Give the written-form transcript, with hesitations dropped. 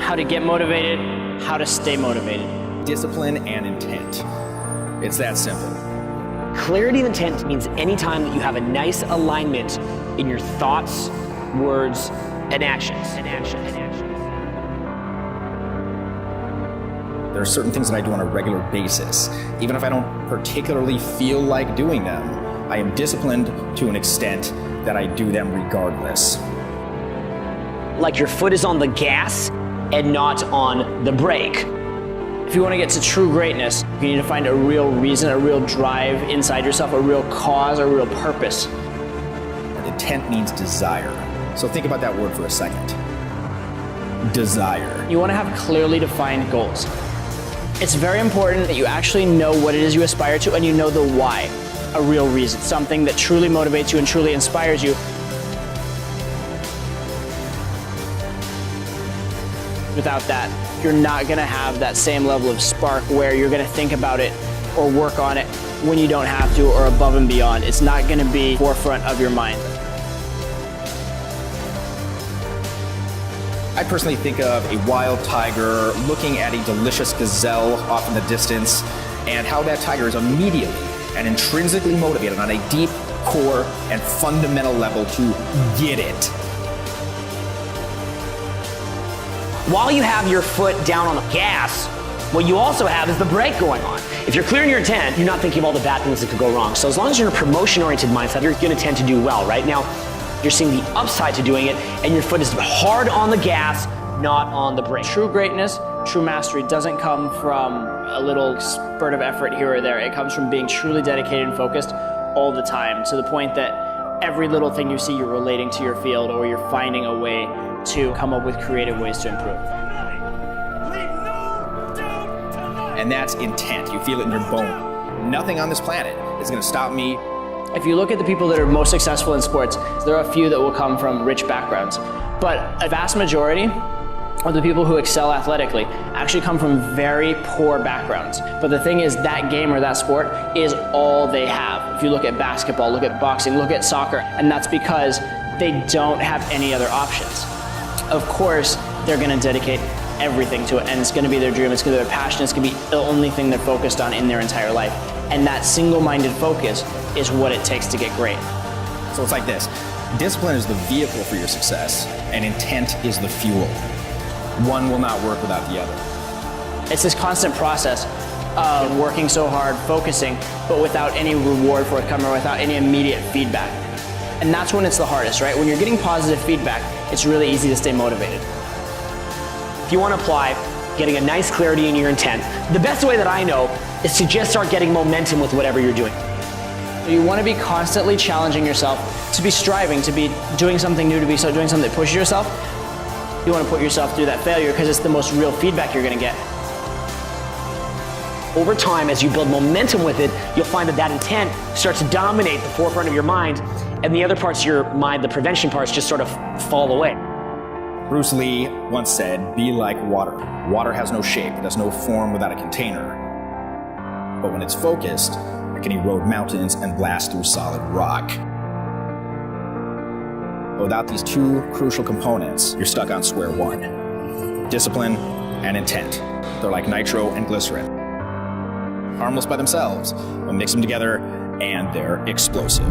how to get motivated, how to stay motivated. Discipline and intent. It's that simple. Clarity of intent means anytime that you have a nice alignment in your thoughts, words, and actions. There are certain things that I do on a regular basis. Even if I don't particularly feel like doing them, I am disciplined to an extent that I do them regardless. Like your foot is on the gas and not on the brake. If you want to get to true greatness, you need to find a real reason, a real drive inside yourself, a real cause, a real purpose. And intent means desire. So think about that word for a second. Desire. You want to have clearly defined goals. It's very important that you actually know what it is you aspire to and you know the why, a real reason, something that truly motivates you and truly inspires you. Without that, you're not going to have that same level of spark where you're going to think about it or work on it when you don't have to or above and beyond. It's not going to be forefront of your mind. I personally think of a wild tiger looking at a delicious gazelle off in the distance, and how that tiger is immediately and intrinsically motivated on a deep core and fundamental level to get it. While you have your foot down on the gas, what you also have is the brake going on. If you're clear in your intent, you're not thinking of all the bad things that could go wrong. So as long as you're in a promotion-oriented mindset, you're going to tend to do well. Right now, you're seeing the upside to doing it, and your foot is hard on the gas, not on the brake. True greatness, true mastery doesn't come from a little spurt of effort here or there. It comes from being truly dedicated and focused all the time, to the point that every little thing you see, you're relating to your field, or you're finding a way to come up with creative ways to improve. And that's intent. You feel it in your bone. Nothing on this planet is going to stop me. If you look at the people that are most successful in sports, there are a few that will come from rich backgrounds. But a vast majority of the people who excel athletically actually come from very poor backgrounds. But the thing is, that game or that sport is all they have. If you look at basketball, look at boxing, look at soccer, and that's because they don't have any other options. Of course, they're going to dedicate everything to it, and it's going to be their dream, it's going to be their passion, it's going to be the only thing they're focused on in their entire life. And that single-minded focus is what it takes to get great. So it's like this. Discipline is the vehicle for your success, and intent is the fuel. One will not work without the other. It's this constant process of working so hard, focusing, but without any reward for it coming, or without any immediate feedback. And that's when it's the hardest, right? When you're getting positive feedback, it's really easy to stay motivated. If you want to apply getting a nice clarity in your intent, the best way that I know is to just start getting momentum with whatever you're doing. You want to be constantly challenging yourself, to be striving, to be doing something new, to be doing something that pushes yourself. You want to put yourself through that failure because it's the most real feedback you're going to get. Over time, as you build momentum with it, you'll find that that intent starts to dominate the forefront of your mind, and the other parts of your mind, the prevention parts, just sort of fall away. Bruce Lee once said, "Be like water. Water has no shape, it has no form without a container. But when it's focused, it can erode mountains and blast through solid rock." Without these two crucial components, you're stuck on square one. Discipline and intent. They're like nitro and glycerin. Harmless by themselves, but mix them together and they're explosive.